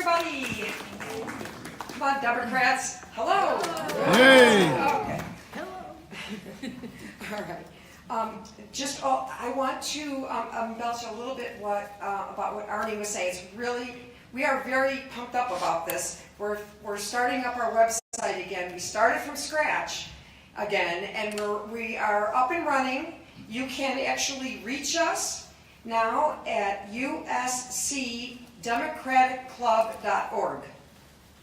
everybody. Come on, Democrats. Hello. Hey. Okay. All right. I want to embellish a little bit about what Arnie was saying. It's really, we are very pumped up about this. We're starting up our website again. We started from scratch again, and we are up and running. You can actually reach us now at uscdemocraticclub.org.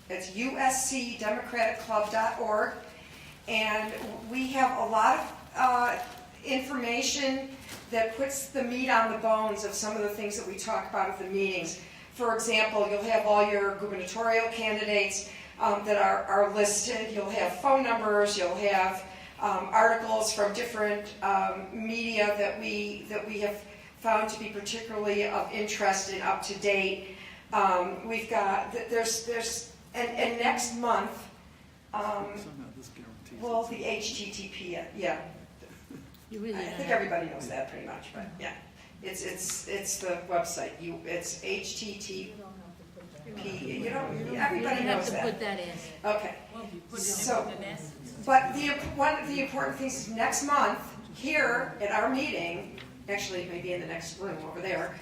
It's uscdemocraticclub.org, and we have a lot of information that puts the meat on the bones of some of the things that we talk about at the meetings. For example, you'll have all your gubernatorial candidates that are listed. You'll have phone numbers. You'll have articles from different media that we have found to be particularly of interest and up to date. We've got and next month. Well, the HTTP, yeah. I think everybody knows that pretty much, but yeah, it's the website. It's HTTP. You know, everybody knows that. Put that in. Okay. So, but one of the important things is next month here at our meeting, actually maybe in the next room over there,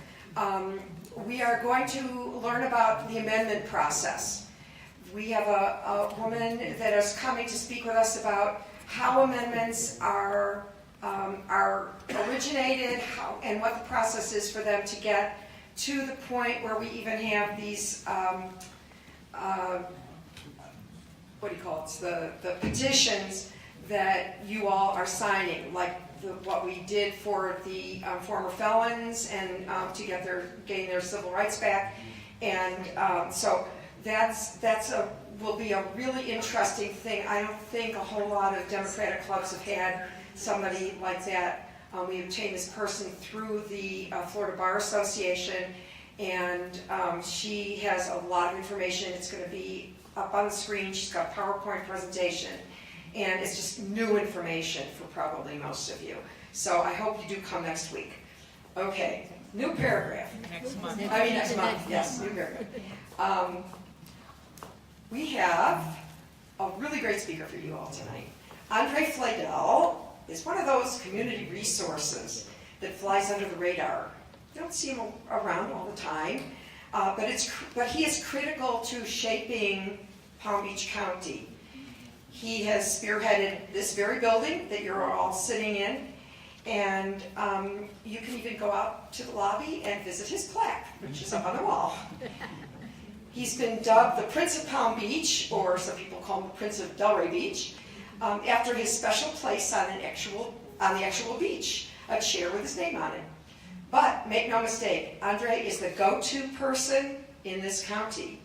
we are going to learn about the amendment process. We have a woman that is coming to speak with us about how amendments are originated, and what the process is for them to get to the point where we even have these, what do you call it, the petitions that you all are signing, like what we did for the former felons and to gain their civil rights back. And so will be a really interesting thing. I don't think a whole lot of Democratic clubs have had somebody like that. We obtained this person through the Florida Bar Association, and she has a lot of information. It's going to be up on the screen. She's got a PowerPoint presentation, and it's just new information for probably most of you. So I hope you do come next week. Okay, new paragraph. Next month. Next month, yes, new paragraph. We have a really great speaker for you all tonight. André Fladell is one of those community resources that flies under the radar. You don't see him around all the time, but he is critical to shaping Palm Beach County. He has spearheaded this very building that you're all sitting in, and you can even go out to the lobby and visit his plaque, which is up on the wall. He's been dubbed the Prince of Palm Beach, or some people call him the Prince of Delray Beach, after his special place on the actual beach, a chair with his name on it. But make no mistake, Andre is the go-to person in this county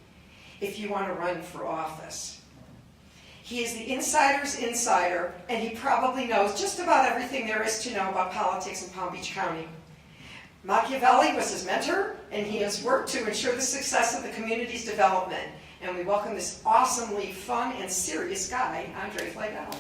if you want to run for office. He is the insider's insider, and he probably knows just about everything there is to know about politics in Palm Beach County. Machiavelli was his mentor, and he has worked to ensure the success of the community's development. And we welcome this awesomely fun and serious guy, André Fladell.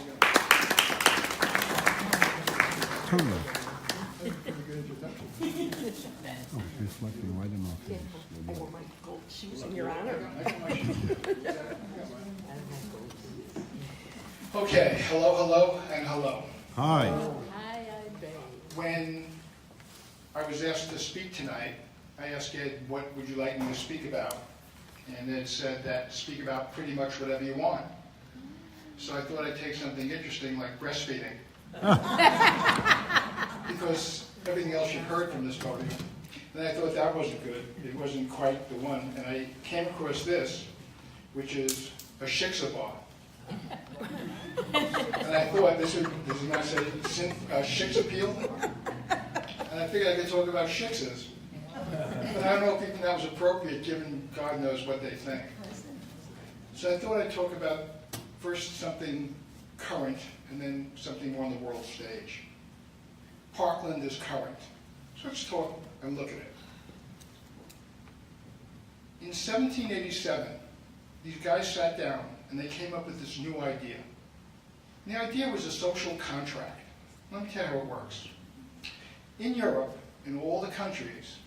Reflecting right in my face. I wore my gold shoes in your honor. Okay, hello, and hello. Hi. When I was asked to speak tonight, I asked Ed, what would you like me to speak about? And Ed said that speak about pretty much whatever you want. So I thought I'd take something interesting like breastfeeding. Because everything else you've heard from this podium. And I thought that wasn't good. It wasn't quite the one. And I came across this, which is a shiksa bar. And I thought this is not say shiksa peel. And I figured I could talk about shiksas. But I don't know if even that was appropriate, given God knows what they think. So I thought I'd talk about first something current, and then something more on the world stage. Parkland is current. So let's talk and look at it. In 1787, these guys sat down and they came up with this new idea. And the idea was a social contract. Let me tell you how it works. In Europe, in all the countries,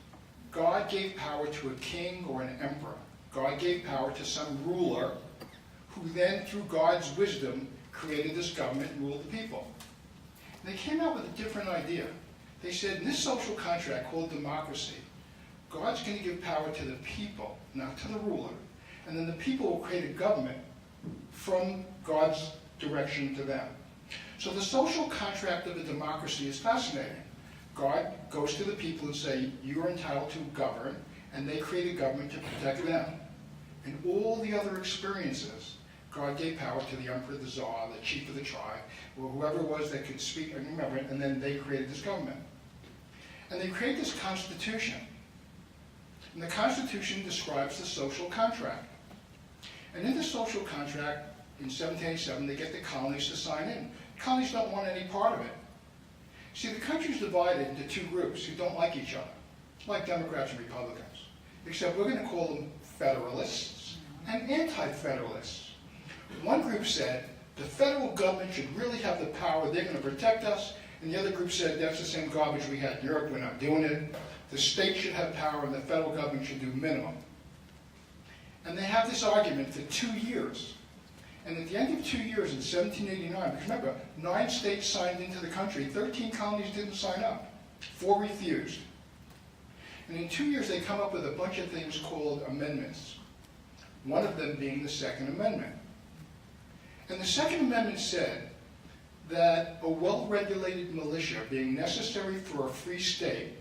God gave power to a king or an emperor God gave power to some ruler who then, through God's wisdom, created this government and ruled the people. And they came out with a different idea. They said, in this social contract called democracy, God's going to give power to the people, not to the ruler. And then the people will create a government from God's direction to them. So the social contract of a democracy is fascinating. God goes to the people and says, you are entitled to govern, and they create a government to protect them. In all the other experiences, God gave power to the emperor, the czar, the chief of the tribe, or whoever it was that could speak and remember it, and then they created this government. And they create this constitution. And the Constitution describes the social contract. And in the social contract, in 1787, they get the colonies to sign in. Colonies don't want any part of it. See, the country's divided into two groups who don't like each other, like Democrats and Republicans. Except we're going to call them Federalists and Anti-Federalists. One group said, the federal government should really have the power, they're going to protect us. And the other group said, that's the same garbage we had in Europe, we're not doing it. The state should have power and the federal government should do minimum. And they have this argument for 2 years. And at the end of 2 years, in 1789, because remember, 9 states signed into the country, 13 colonies didn't sign up, 4 refused. And in 2 years, they come up with a bunch of things called amendments, one of them being the Second Amendment. And the Second Amendment said that a well-regulated militia being necessary for a free state,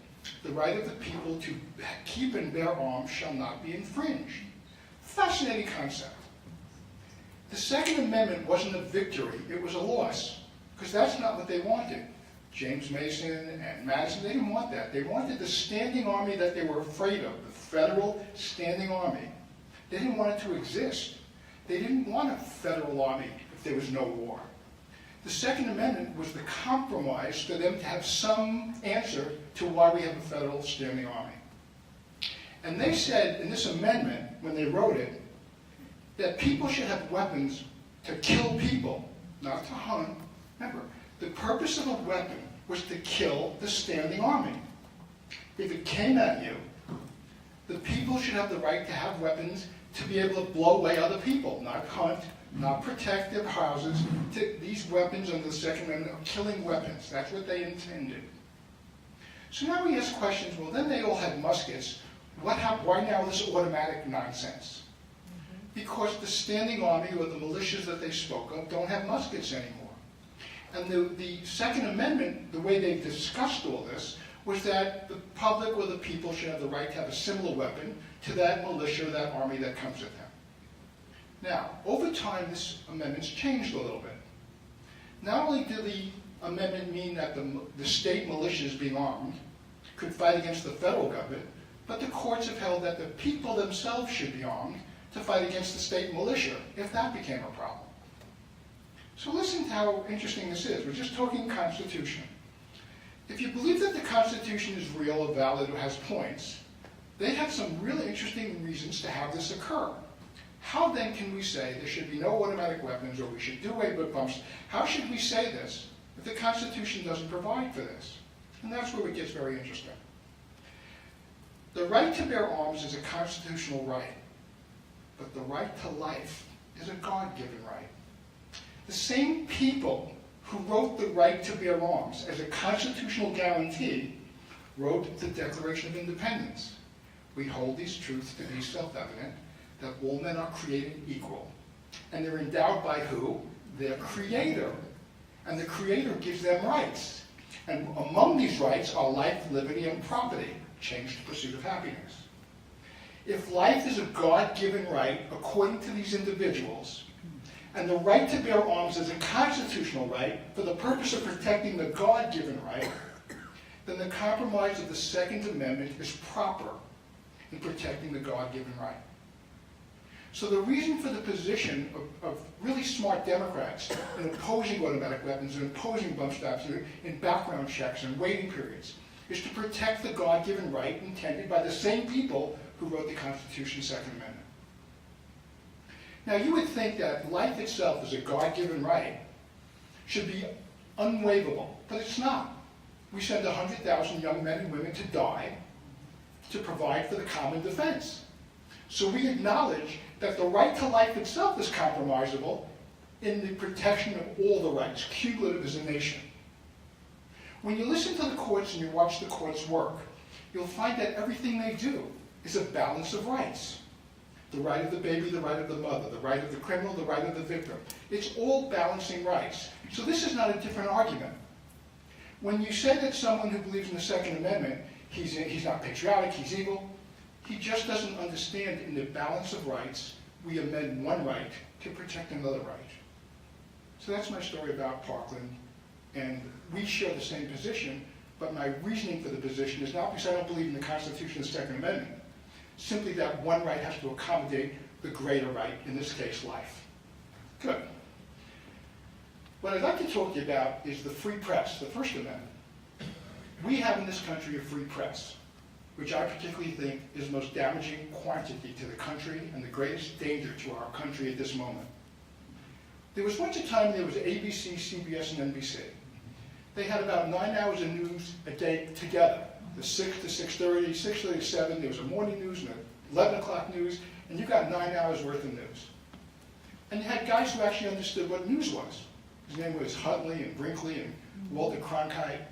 the right of the people to keep and bear arms shall not be infringed. Fascinating concept. The Second Amendment wasn't a victory, it was a loss, because that's not what they wanted. James Mason and Madison, they didn't want that. They wanted the standing army that they were afraid of, the federal standing army. They didn't want it to exist. They didn't want a federal army if there was no war. The Second Amendment was the compromise for them to have some answer to why we have a federal standing army. And they said in this amendment, when they wrote it, that people should have weapons to kill people, not to hunt. Remember, the purpose of a weapon was to kill the standing army. If it came at you, the people should have the right to have weapons to be able to blow away other people, not hunt, not protect their houses. These weapons under the Second Amendment are killing weapons. That's what they intended. So now we ask questions, well, then they all had muskets. Why now this automatic nonsense? Because the standing army or the militias that they spoke of don't have muskets anymore. And the Second Amendment, the way they discussed all this, was that the public or the people should have the right to have a similar weapon to that militia or that army that comes with them. Now, over time, this amendment's changed a little bit. Not only did the amendment mean that the state militias being armed could fight against the federal government, but the courts have held that the people themselves should be armed to fight against the state militia if that became a problem. So listen to how interesting this is. We're just talking Constitution. If you believe that the Constitution is real or valid or has points, they have some really interesting reasons to have this occur. How then can we say there should be no automatic weapons or we should do away with bumps? How should we say this if the Constitution doesn't provide for this? And that's where it gets very interesting. The right to bear arms is a constitutional right, but the right to life is a God-given right. The same people who wrote the right to bear arms as a constitutional guarantee wrote the Declaration of Independence. We hold these truths to be self-evident, that all men are created equal. And they're endowed by who? Their Creator. And the Creator gives them rights. And among these rights are life, liberty, and property, changed to pursuit of happiness. If life is a God-given right according to these individuals, and the right to bear arms is a constitutional right for the purpose of protecting the God-given right, then the compromise of the Second Amendment is proper in protecting the God-given right. So the reason for the position of really smart Democrats in opposing automatic weapons and opposing bump stocks in background checks and waiting periods is to protect the God-given right intended by the same people who wrote the Constitution's Second Amendment. Now you would think that life itself as a God-given right should be unwaivable, but it's not. We send 100,000 young men and women to die to provide for the common defense. So we acknowledge that the right to life itself is compromisable in the protection of all the rights, cumulative as a nation. When you listen to the courts and you watch the courts work, you'll find that everything they do is a balance of rights. The right of the baby, the right of the mother, the right of the criminal, the right of the victim. It's all balancing rights. So this is not a different argument. When you say that someone who believes in the Second Amendment, he's not patriotic, he's evil, he just doesn't understand in the balance of rights, we amend one right to protect another right. So that's my story about Parkland, and we share the same position, but my reasoning for the position is not because I don't believe in the Constitution and the Second Amendment, simply that one right has to accommodate the greater right, in this case, life. Good. What I'd like to talk to you about is the free press, the First Amendment. We have in this country a free press, which I particularly think is the most damaging quantity to the country and the greatest danger to our country at this moment. There was once a time there was ABC, CBS, and NBC. They had about 9 hours of news a day together. The 6 to 6:30, 6:30 to 7, there was a morning news and an 11 o'clock news, and you got 9 hours worth of news. And you had guys who actually understood what news was. His name was Huntley and Brinkley and Walter Cronkite,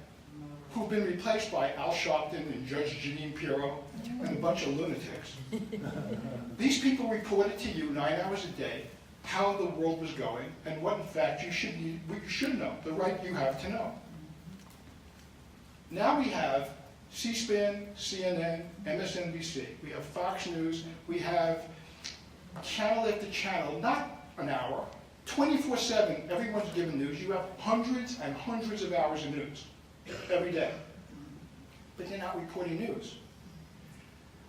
who've been replaced by Al Sharpton and Judge Jeanine Pirro and a bunch of lunatics. These people reported to you 9 hours a day how the world was going and what, in fact, you should know, the right you have to know. Now we have C-SPAN, CNN, MSNBC. We have Fox News. We have channel after channel, not an hour, 24/7, everyone's given news. You have hundreds and hundreds of hours of news every day. But they're not reporting news.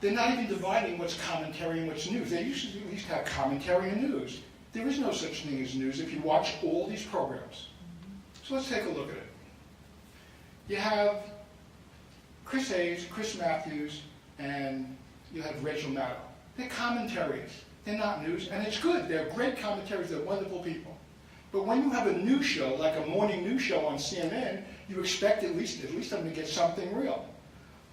They're not even dividing what's commentary and what's news. They used to at least have commentary and news. There is no such thing as news if you watch all these programs. So let's take a look at it. You have Chris Hayes, Chris Matthews, and you have Rachel Maddow. They're commentaries. They're not news, and it's good. They're great commentaries. They're wonderful people. But when you have a news show, like a morning news show on CNN, you expect at least them to get something real.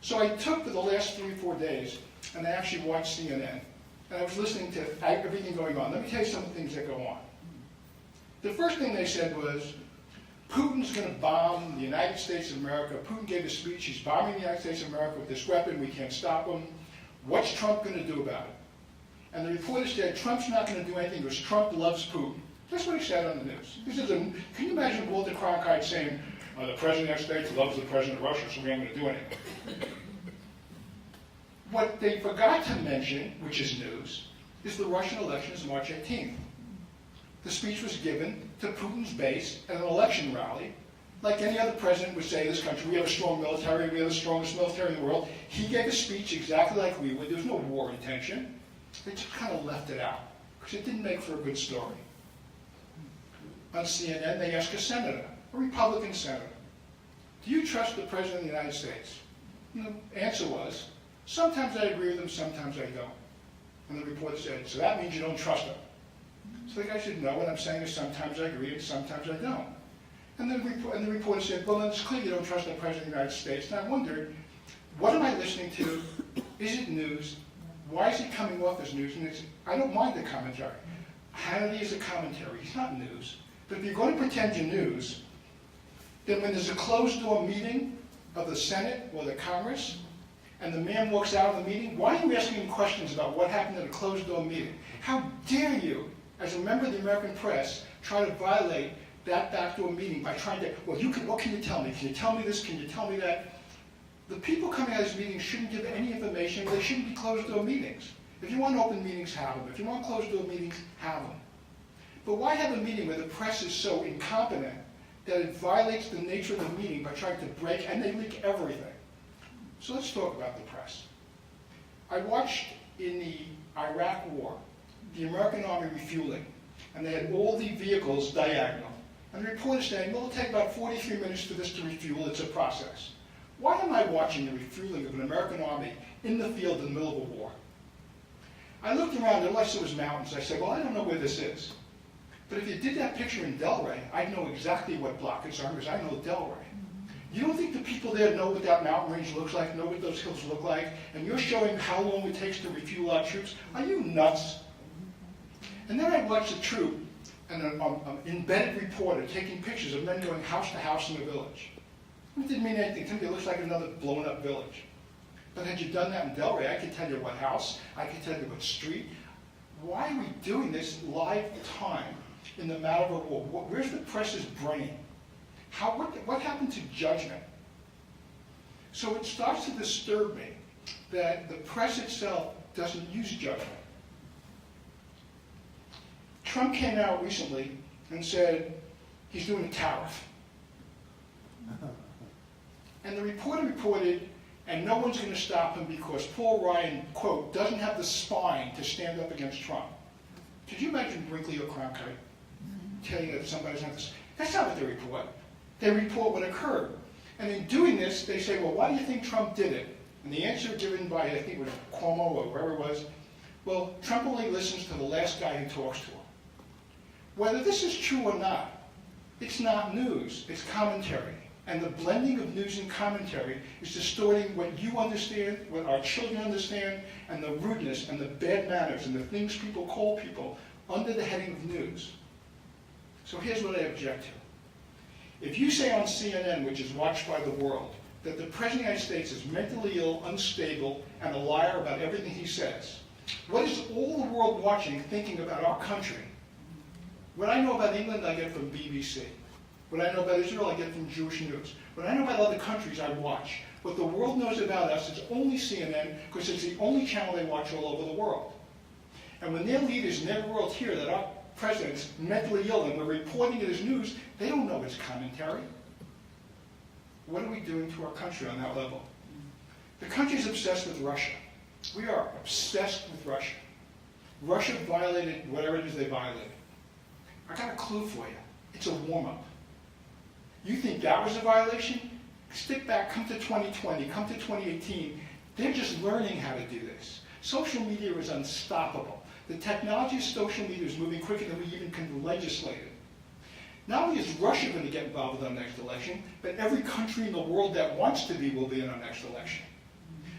So I took for the last 3 or 4 days, and I actually watched CNN, and I was listening to everything going on. Let me tell you some of the things that go on. The first thing they said was, Putin's going to bomb the United States of America. Putin gave a speech. He's bombing the United States of America with this weapon. We can't stop him. What's Trump going to do about it? And the reporter said, Trump's not going to do anything because Trump loves Putin. That's what he said on the news. Can you imagine Walter Cronkite saying, the President of the United States loves the President of Russia, so we aren't going to do anything? What they forgot to mention, which is news, is the Russian elections March 18th. The speech was given to Putin's base at an election rally. Like any other president would say in this country, we have a strong military, we have the strongest military in the world. He gave a speech exactly like we would. There was no war intention. They just kind of left it out because it didn't make for a good story. On CNN, they asked a senator, a Republican senator, do you trust the President of the United States? And the answer was, sometimes I agree with him, sometimes I don't. And the reporter said, so that means you don't trust him. So the guy said, no, what I'm saying is sometimes I agree and sometimes I don't. And the reporter said, well, then it's clear you don't trust the President of the United States. And I wondered, what am I listening to? Is it news? Why is it coming off as news? And I don't mind the commentary. Hannity is a commentary. He's not news. But if you're going to pretend you're news, then when there's a closed-door meeting of the Senate or the Congress, and the man walks out of the meeting, why are you asking him questions about what happened at a closed-door meeting? How dare you, as a member of the American press, try to violate that backdoor meeting by trying to, well, what can you tell me? Can you tell me this? Can you tell me that? The people coming out of this meeting shouldn't give any information. They shouldn't be closed-door meetings. If you want open meetings, have them. If you want closed-door meetings, have them. But why have a meeting where the press is so incompetent that it violates the nature of the meeting by trying to break, and they leak everything? So let's talk about the press. I watched in the Iraq War, the American Army refueling, and they had all the vehicles diagonal. And the reporter saying, well, it'll take about 43 minutes for this to refuel. It's a process. Why am I watching the refueling of an American Army in the field in the middle of a war? I looked around and all I saw was mountains. I said, well, I don't know where this is. But if you did that picture in Delray, I'd know exactly what block it's on because I know Delray. You don't think the people there know what that mountain range looks like, know what those hills look like, and you're showing how long it takes to refuel our troops? Are you nuts? And then I watched a troop and an embedded reporter taking pictures of men going house to house in the village. It didn't mean anything to me. It looks like another blown up village. But had you done that in Delray, I could tell you what house, I could tell you what street. Why are we doing this live time in the matter of a war? Where's the press's brain? What happened to judgment? So it starts to disturb me that the press itself doesn't use judgment. Trump came out recently and said he's doing a tariff. And the reporter reported, and no one's going to stop him because Paul Ryan, quote, doesn't have the spine to stand up against Trump. Could you imagine Brinkley or Cronkite telling you that somebody's not this? That's not what they report. They report what occurred. And in doing this, they say, well, why do you think Trump did it? And the answer given by, I think it was Cuomo or whoever it was, well, Trump only listens to the last guy who talks to him. Whether this is true or not, it's not news, it's commentary. And the blending of news and commentary is distorting what you understand, what our children understand, and the rudeness and the bad manners and the things people call people under the heading of news. So here's what I object to. If you say on CNN, which is watched by the world, that the President of the United States is mentally ill, unstable, and a liar about everything he says, what is all the world watching thinking about our country? What I know about England, I get from BBC. What I know about Israel, I get from Jewish News. What I know about other countries, I watch. What the world knows about us is only CNN, because it's the only channel they watch all over the world. And when their leaders in their world hear that our president's mentally ill and we're reporting it as news, they don't know it's commentary. What are we doing to our country on that level? The country's obsessed with Russia. We are obsessed with Russia. Russia violated whatever it is they violated. I got a clue for you. It's a warm-up. You think that was a violation? Stick back, come to 2020, come to 2018. They're just learning how to do this. Social media is unstoppable. The technology of social media is moving quicker than we even can legislate it. Not only is Russia going to get involved with our next election, but every country in the world that wants to be will be in our next election.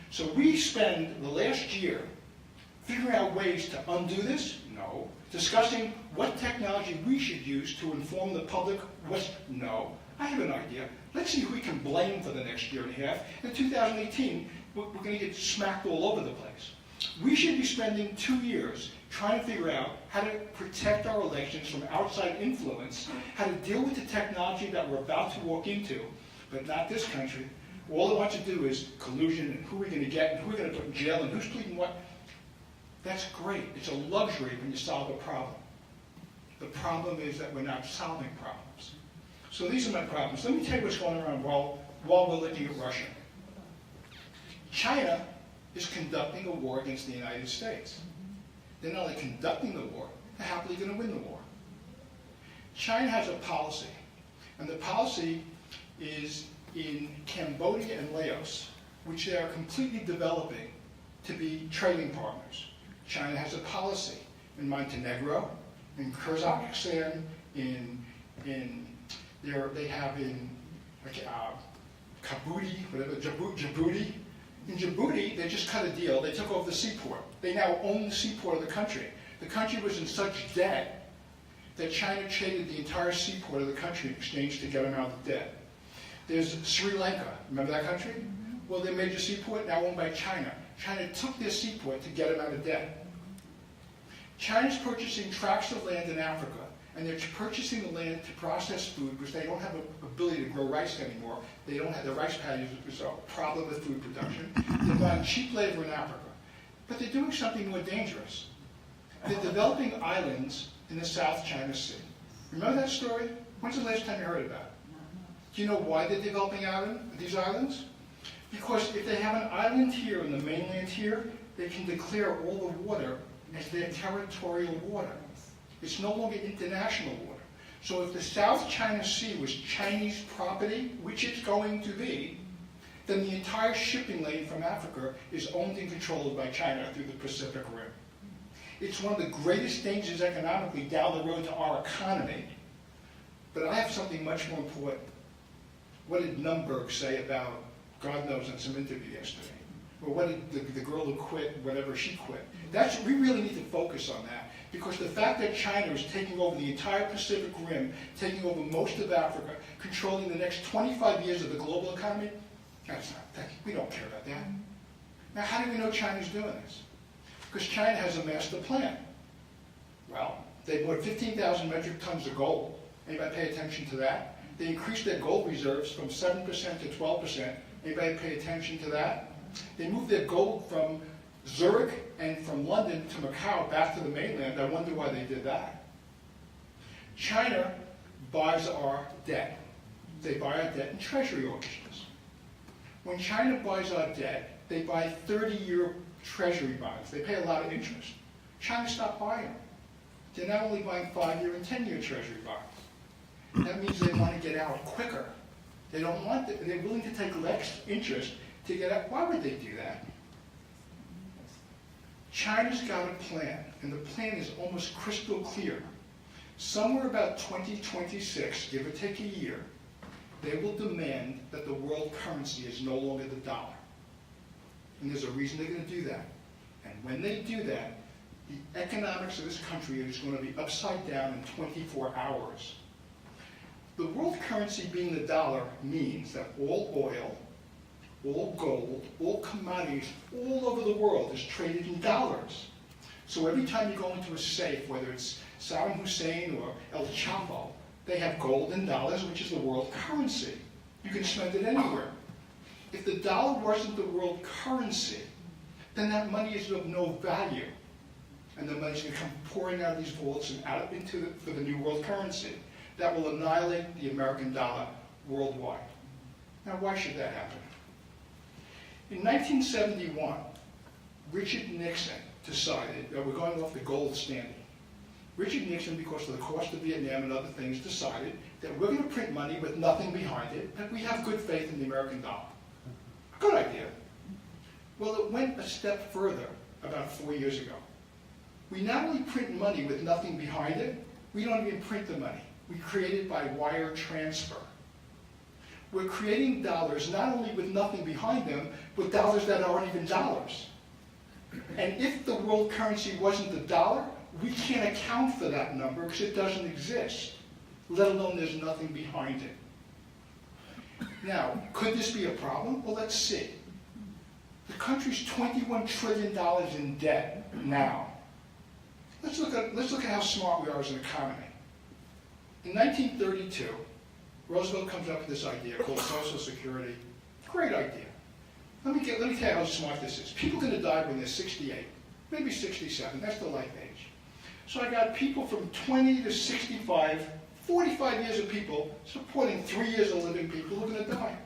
So we spend the last year figuring out ways to undo this? No. Discussing what technology we should use to inform the public? No. I have an idea. Let's see who we can blame for the next year and a half. In 2018, we're going to get smacked all over the place. We should be spending 2 years trying to figure out how to protect our elections from outside influence, how to deal with the technology that we're about to walk into, but not this country. All it wants to do is collusion and who we're going to get and who we're going to put in jail and who's pleading what. That's great. It's a luxury when you solve a problem. The problem is that we're not solving problems. So these are my problems. Let me tell you what's going on while we're looking at Russia. China is conducting a war against the United States. They're not only conducting the war, they're happily going to win the war. China has a policy, and the policy is in Cambodia and Laos, which they are completely developing to be trading partners. China has a policy in Montenegro, in Kazakhstan, they have in Djibouti. In Djibouti, they just cut a deal. They took over the seaport. They now own the seaport of the country. The country was in such debt that China traded the entire seaport of the country in exchange to get them out of the debt. There's Sri Lanka. Remember that country? Well, their major seaport now owned by China. China took their seaport to get them out of debt. China's purchasing tracts of land in Africa, and they're purchasing the land to process food because they don't have an ability to grow rice anymore. They don't have the rice paddies, which is a problem with food production. They're buying cheap labor in Africa. But they're doing something more dangerous. They're developing islands in the South China Sea. Remember that story? When's the last time you heard about it? Do you know why they're developing these islands? Because if they have an island here and the mainland here, they can declare all the water as their territorial water. It's no longer international water. So if the South China Sea was Chinese property, which it's going to be, then the entire shipping lane from Africa is owned and controlled by China through the Pacific Rim. It's one of the greatest dangers economically down the road to our economy. But I have something much more important. What did Nunberg say about God knows on some interview yesterday? Or what did the girl who quit, whatever she quit? We really need to focus on that, because the fact that China is taking over the entire Pacific Rim, taking over most of Africa, controlling the next 25 years of the global economy, we don't care about that. Now, how do we know China's doing this? Because China has a master plan. Well, they bought 15,000 metric tons of gold. Anybody pay attention to that? They increased their gold reserves from 7% to 12%. Anybody pay attention to that? They moved their gold from Zurich and from London to Macau back to the mainland. I wonder why they did that. China buys our debt. They buy our debt in treasury auctions. When China buys our debt, they buy 30-year treasury bonds. They pay a lot of interest. China stopped buying them. They're now only buying 5-year and 10-year treasury bonds. That means they want to get out quicker. They don't want it. They're willing to take less interest to get out. Why would they do that? China's got a plan, and the plan is almost crystal clear. Somewhere about 2026, give or take a year, they will demand that the world currency is no longer the dollar. And there's a reason they're going to do that. And when they do that, the economics of this country is going to be upside down in 24 hours. The world currency being the dollar means that all oil, all gold, all commodities all over the world is traded in dollars. So every time you go into a safe, whether it's Saddam Hussein or El Chapo, they have gold in dollars, which is the world currency. You can spend it anywhere. If the dollar wasn't the world currency, then that money is of no value. And the money's going to come pouring out of these vaults and out for the new world currency. That will annihilate the American dollar worldwide. Now, why should that happen? In 1971, Richard Nixon decided that we're going off the gold standard. Richard Nixon, because of the cost of Vietnam and other things, decided that we're going to print money with nothing behind it, that we have good faith in the American dollar. Good idea. Well, it went a step further about 4 years ago. We not only print money with nothing behind it, we don't even print the money. We create it by wire transfer. We're creating dollars not only with nothing behind them, but dollars that aren't even dollars. And if the world currency wasn't the dollar, we can't account for that number because it doesn't exist, let alone there's nothing behind it. Now, could this be a problem? Well, let's see. The country's $21 trillion in debt now. Let's look at how smart we are as an economy. In 1932, Roosevelt comes up with this idea called Social Security. Great idea. Let me tell you how smart this is. People are going to die when they're 68, maybe 67. That's the life age. So I got people from 20 to 65, 45 years of people supporting 3 years of living people who are going to die.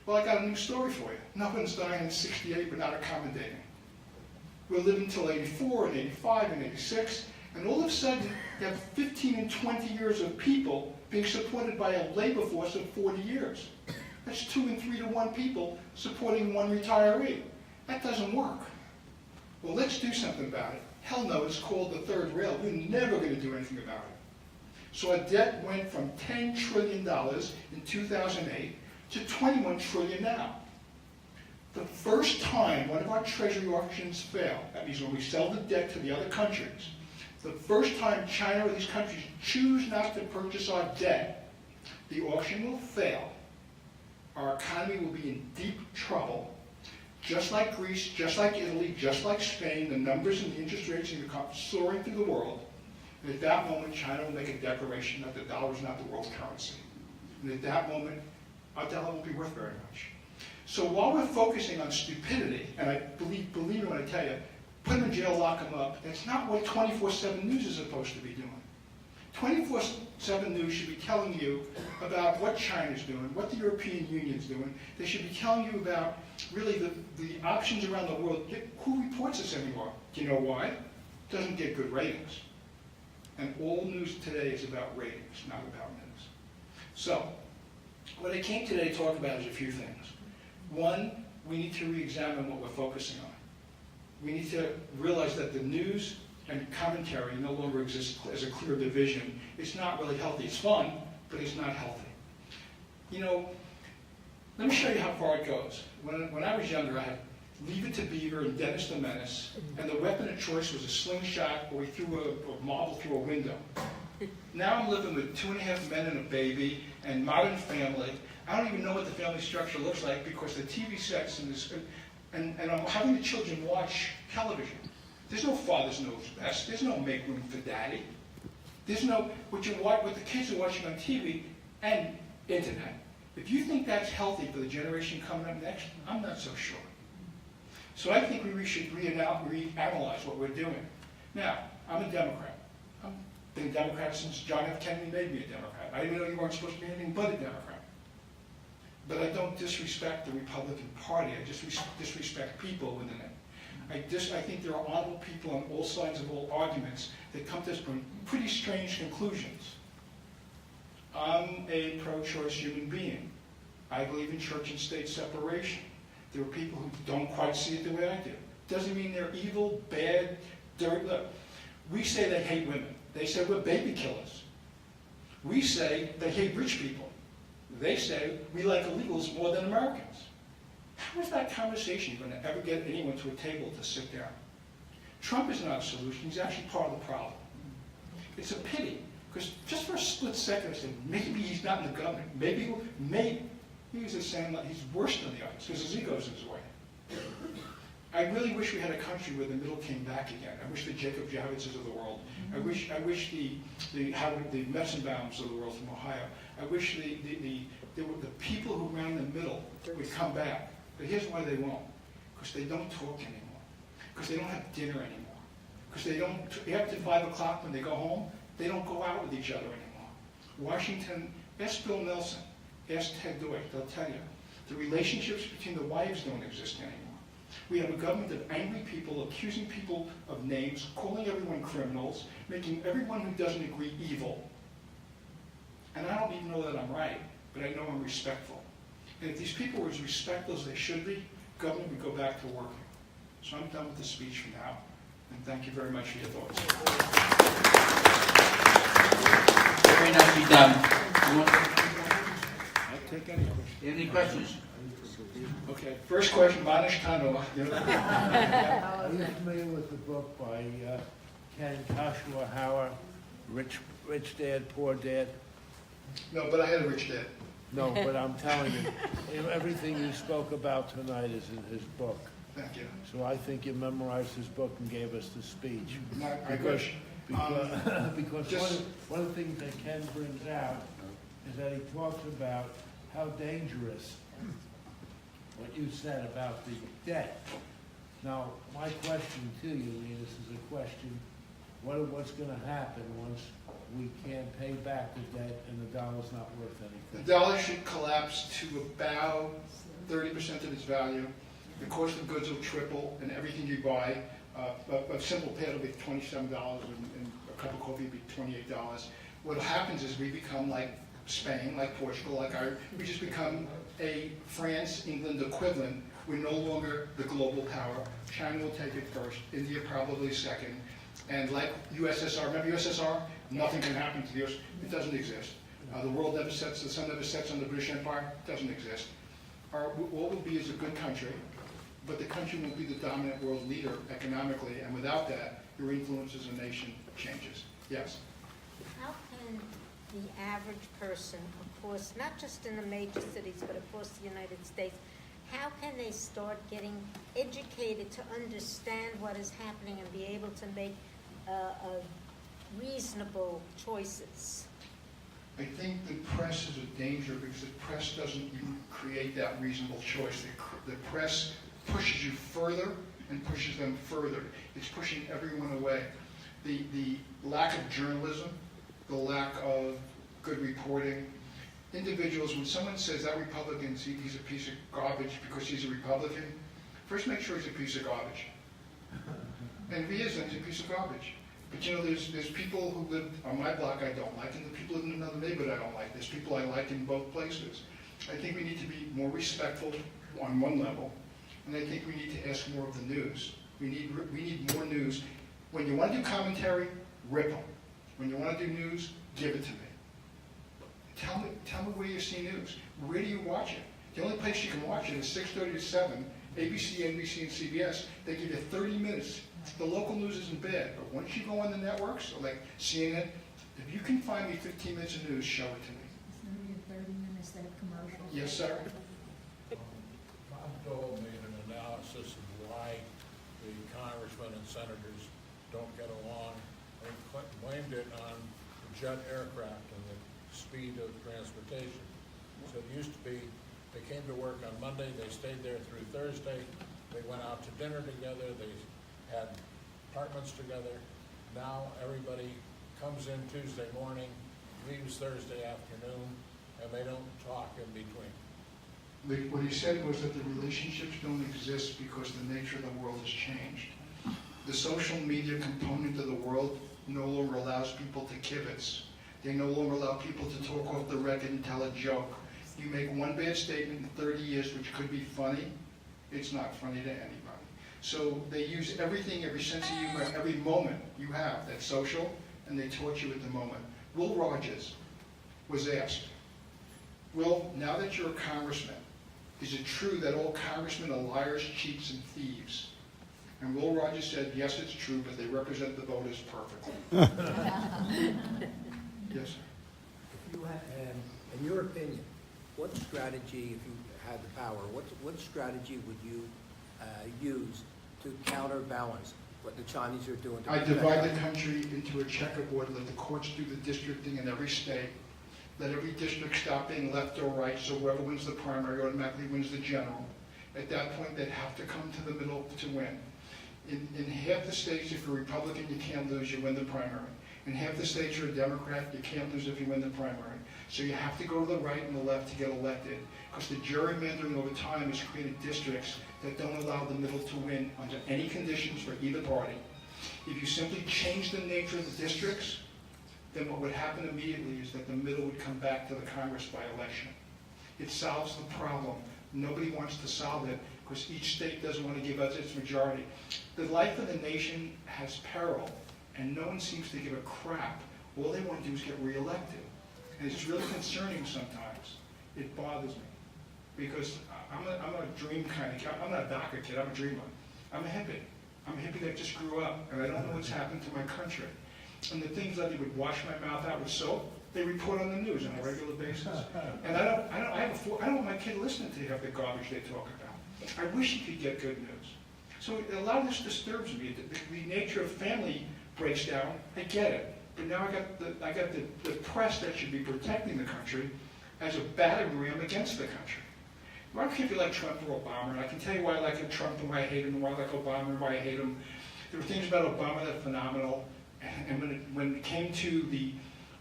Well, I got a new story for you. No one's dying at 68. We're not accommodating. We're living till 84 and 85 and 86. And all of a sudden, you have 15 and 20 years of people being supported by a labor force of 40 years. That's 2 and 3 to 1 people supporting one retiree. That doesn't work. Well, let's do something about it. Hell no, it's called the third rail. We're never going to do anything about it. So our debt went from $10 trillion in 2008 to $21 trillion now. The first time one of our treasury auctions fail, that means when we sell the debt to the other countries, the first time China or these countries choose not to purchase our debt, the auction will fail. Our economy will be in deep trouble. Just like Greece, just like Italy, just like Spain, the numbers and the interest rates are going to come soaring through the world. And at that moment, China will make a declaration that the dollar is not the world currency. And at that moment, our dollar won't be worth very much. So while we're focusing on stupidity, and I believe me when I tell you, put them in jail, lock them up, that's not what 24/7 News is supposed to be doing. 24/7 News should be telling you about what China's doing, what the European Union's doing. They should be telling you about really the options around the world. Who reports this anymore? Do you know why? It doesn't get good ratings. And all news today is about ratings, not about news. So, what I came today to talk about is a few things. One, we need to re-examine what we're focusing on. We need to realize that the news and commentary no longer exists as a clear division. It's not really healthy. It's fun, but it's not healthy. You know, let me show you how far it goes. When I was younger, I had Leave It to Beaver and Dennis the Menace, and the weapon of choice was a slingshot or we threw a marble through a window. Now I'm living with 2.5 men and a baby and Modern Family. I don't even know what the family structure looks like because the TV sets and I'm having the children watch television. There's no Father's Knows Best. There's no Make Room for Daddy. There's no what the kids are watching on TV and internet. If you think that's healthy for the generation coming up next, I'm not so sure. So I think we should reanalyze what we're doing. Now, I'm a Democrat. I've been a Democrat since John F. Kennedy made me a Democrat. I didn't know you weren't supposed to be anything but a Democrat. But I don't disrespect the Republican Party. I just disrespect people within it. I think there are honorable people on all sides of all arguments that come to some pretty strange conclusions. I'm a pro-choice human being. I believe in church and state separation. There are people who don't quite see it the way I do. Doesn't mean they're evil, bad, dirty. Look, we say they hate women. They say we're baby killers. We say they hate rich people. They say we like illegals more than Americans. How is that conversation going to ever get anyone to a table to sit down? Trump is not a solution. He's actually part of the problem. It's a pity, because just for a split second I said, maybe he's not in the government. Maybe he's the same, he's worse than the others, because his ego's in his way. I really wish we had a country where the middle came back again. I wish the Jacob Javitzes of the world. I wish the Metzenbaums of the world from Ohio. I wish the people who ran the middle would come back. But here's why they won't. Because they don't talk anymore. Because they don't have dinner anymore. Because after 5 o'clock when they go home, they don't go out with each other anymore. Washington, ask Bill Nelson, ask Ted Deutch, they'll tell you. The relationships between the wives don't exist anymore. We have a government of angry people, accusing people of names, calling everyone criminals, making everyone who doesn't agree evil. And I don't even know that I'm right, but I know I'm respectful. And if these people were as respectful as they should be, government would go back to working. So I'm done with the speech for now, and thank you very much for your thoughts. Very nicely done. I'll take any questions. Any questions? Okay, first question, Manish Tano. Are you familiar with the book by Ken Kashua-Hauer, Rich Dad, Poor Dad? No, but I had a rich dad. No, but I'm telling you, everything you spoke about tonight is in his book. Thank you. So I think you memorized his book and gave us the speech. I wish. Because Just- one of the things that Ken brings out is that he talks about how dangerous what you said about the debt. Now, my question to you, Lee, this is a question, what's going to happen once we can't pay back the debt and the dollar's not worth The anything? dollar should collapse to about 30% of its value. The cost of goods will triple, and everything you buy, a simple pad will be $27, and a cup of coffee will be $28. What happens is we become like Spain, like Portugal, we just become a France, England equivalent. We're no longer the global power. China will take it first, India probably second. And like USSR, remember USSR? Nothing can happen to the US. It doesn't exist. The world never sets, the sun never sets on the British Empire. It doesn't exist. What we'll be is a good country, but the country won't be the dominant world leader economically, and without that, your influence as a nation changes. Yes? How can the average person, of course, not just in the major cities, but across the United States, how can they start getting educated to understand what is happening and be able to make reasonable choices? I think the press is a danger because the press doesn't create that reasonable choice. The press pushes you further and pushes them further. It's pushing everyone away. The lack of journalism, the lack of good reporting. Individuals, when someone says that Republican, he's a piece of garbage because he's a Republican, first make sure he's a piece of garbage. And if he isn't, he's a piece of garbage. But you know, there's people who live on my block I don't like, and the people in another neighborhood I don't like. There's people I like in both places. I think we need to be more respectful on one level, and I think we need to ask more of the news. We need more news. When you want to do commentary, rip them. When you want to do news, give it to me. Tell me where you see news. Where do you watch it? The only place you can watch it is 6:30 to 7, ABC, NBC, and CBS. They give you 30 minutes. The local news isn't bad, but once you go on the networks, like CNN, if you can find me 15 minutes of news, show it to me. It's going to be 30 minutes, they have commercials. Yes, sir. Bob Dole made an analysis of why the congressmen and senators don't get along, and blamed it on the jet aircraft and the speed of transportation. So it used to be, they came to work on Monday, they stayed there through Thursday, they went out to dinner together, they had apartments together. Now everybody comes in Tuesday morning, leaves Thursday afternoon, and they don't talk in between. What he said was that the relationships don't exist because the nature of the world has changed. The social media component of the world no longer allows people to kibitz. They no longer allow people to talk off the record and tell a joke. You make one bad statement in 30 years, which could be funny, it's not funny to anybody. So they use everything, every sense of humor, every moment you have that's social, and they torture you at the moment. Will Rogers was asked, Will, now that you're a congressman, is it true that all congressmen are liars, cheats, and thieves? And Will Rogers said, yes, it's true, but they represent the voters perfectly. Yes, sir. If you had, in your opinion, what strategy, if you had the power, what strategy would you use to counterbalance what the Chinese are doing? I divide the country into a checkerboard, let the courts do the districting in every state, let every district stop being left or right, so whoever wins the primary automatically wins the general. At that point, they'd have to come to the middle to win. In half the states, if you're a Republican, you can't lose, you win the primary. In half the states, you're a Democrat, you can't lose if you win the primary. So you have to go to the right and the left to get elected, because the gerrymandering over time has created districts that don't allow the middle to win under any conditions for either party. If you simply change the nature of the districts, then what would happen immediately is that the middle would come back to the Congress by election. It solves the problem. Nobody wants to solve it because each state doesn't want to give us its majority. The life of the nation has peril, and no one seems to give a crap. All they want to do is get reelected. And it's really concerning sometimes. It bothers me because I'm a dream kind of kid. I'm not a DACA kid, I'm a dreamer. I'm a hippie. I'm a hippie that just grew up, and I don't know what's happened to my country. And the things that they would wash my mouth out with soap, they report on the news on a regular basis. And I don't want my kid listening to half the garbage they talk about. I wish he could get good news. So a lot of this disturbs me. The nature of family breaks down. I get it. But now I got the press that should be protecting the country as a battering ram against the country. I don't care if you like Trump or Obama, and I can tell you why I like Trump and why I hate him, and why I like Obama and why I hate him. There were things about Obama that are phenomenal. And when it came to the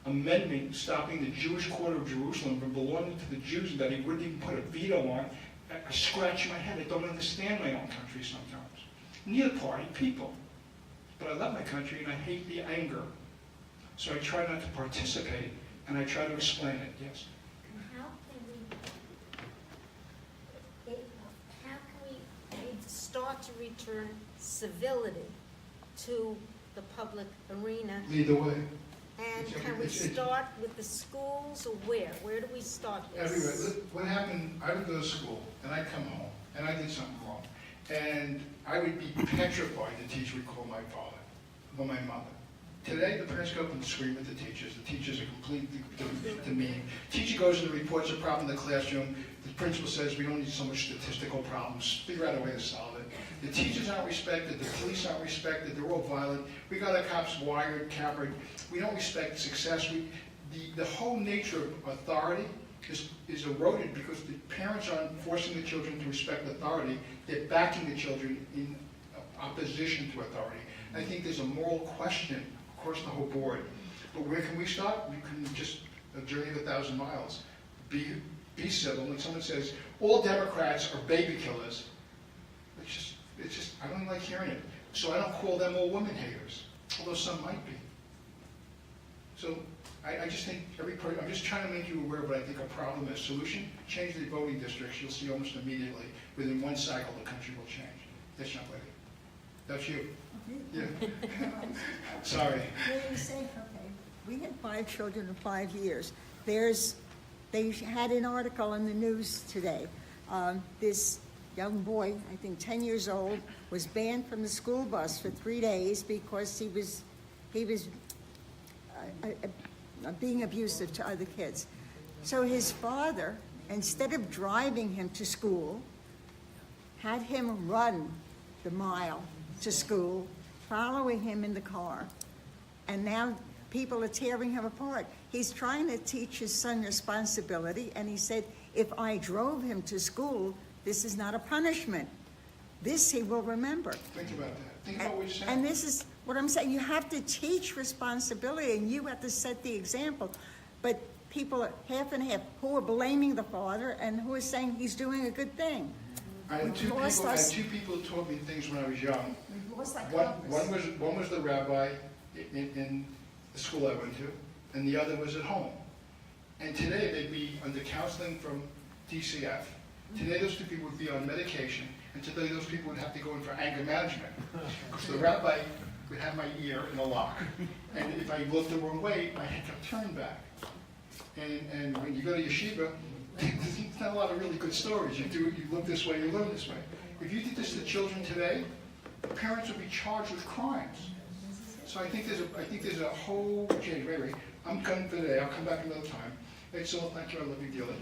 amendment stopping the Jewish quarter of Jerusalem from belonging to the Jews and that he wouldn't even put a veto on, I scratch my head. I don't understand my own country sometimes. Neither party, people. But I love my country and I hate the anger. So I try not to participate and I try to explain it, yes. How can we start to return civility to the public arena? Lead the way. And can we start with the schools or where? Where do we start this? Everywhere. What happened, I would go to school and I'd come home and I did something wrong. And I would be petrified the teacher would call my father or my mother. Today, the parents go up and scream at the teachers. The teachers are completely demeaning. Teacher goes and reports a problem in the classroom. The principal says, we don't need so much statistical problems. Figure out a way to solve it. The teachers aren't respected. The police aren't respected. They're all violent. We got our cops wired, cameraed. We don't respect success. The whole nature of authority is eroded because the parents aren't forcing the children to respect authority. They're backing the children in opposition to authority. I think there's a moral question across the whole board. But where can we start? We can just a journey of 1,000 miles. Be civil. When someone says all Democrats are baby killers, it's just I don't like hearing it. So I don't call them all women haters, although some might be. So I just think I'm just trying to make you aware of what I think a problem is. Solution: change the voting districts. You'll see almost immediately within one cycle the country will change. Yes, young lady. That's you. Yeah. Sorry. Really safe, okay. We had 5 children in 5 years. They had an article in the news today. This young boy, I think 10 years old, was banned from the school bus for 3 days because he was being abusive to other kids. So his father, instead of driving him to school, had him run the mile to school, following him in the car. And now people are tearing him apart. He's trying to teach his son responsibility, and he said, if I drove him to school, this is not a punishment. This he will remember. Think about that. Think about what you're saying. And this is what I'm saying. You have to teach responsibility, and you have to set the example. But people are half and half, who are blaming the father and who are saying he's doing a good thing. I had two people who taught me things when I was young. We've lost that One was the rabbi in the school I went to, and the other was at home. And today they'd be under counseling from DCF. Today those two people would be on medication, and today those people would have to go in for anger management. Because the rabbi would have my ear in a lock, and if I looked the wrong way, my head kept turned back. And when you go to yeshiva, there's not a lot of really good stories. You look this way, you learn this way. If you did this to children today, parents would be charged with crimes. So I think there's a whole change. Wait. I'm coming for today. I'll come back another time. Hey, so thank you. I love you dearly.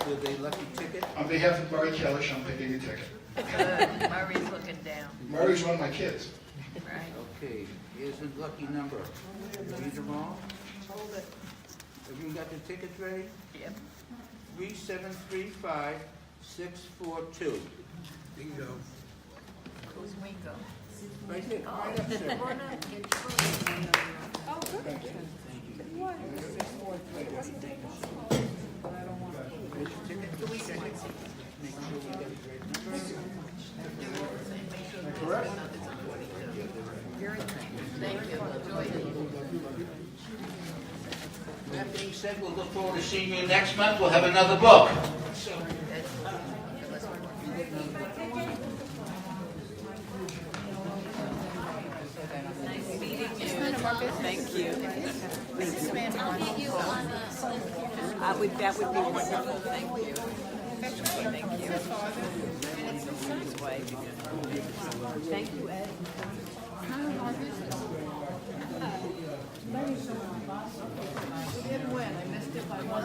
With a lucky ticket? On behalf of Murray Kellish, I'm picking a ticket. Murray's looking down. Murray's one of my kids. Right. Okay, here's the lucky number. Read them all. Hold it. Have you got the tickets ready? Yep. 3735642. Bingo. Who's Wingo? Right there, right up there. Oh, good. Thank you. Make sure we get the right number. Correct? Thank you. Enjoy it. That being said, we'll look forward to seeing you next month. We'll have another book. Nice meeting you. Thank you. I'll get you on That would be wonderful. Thank you. Thank you. Thank you, Ed. We didn't win. I missed it by one.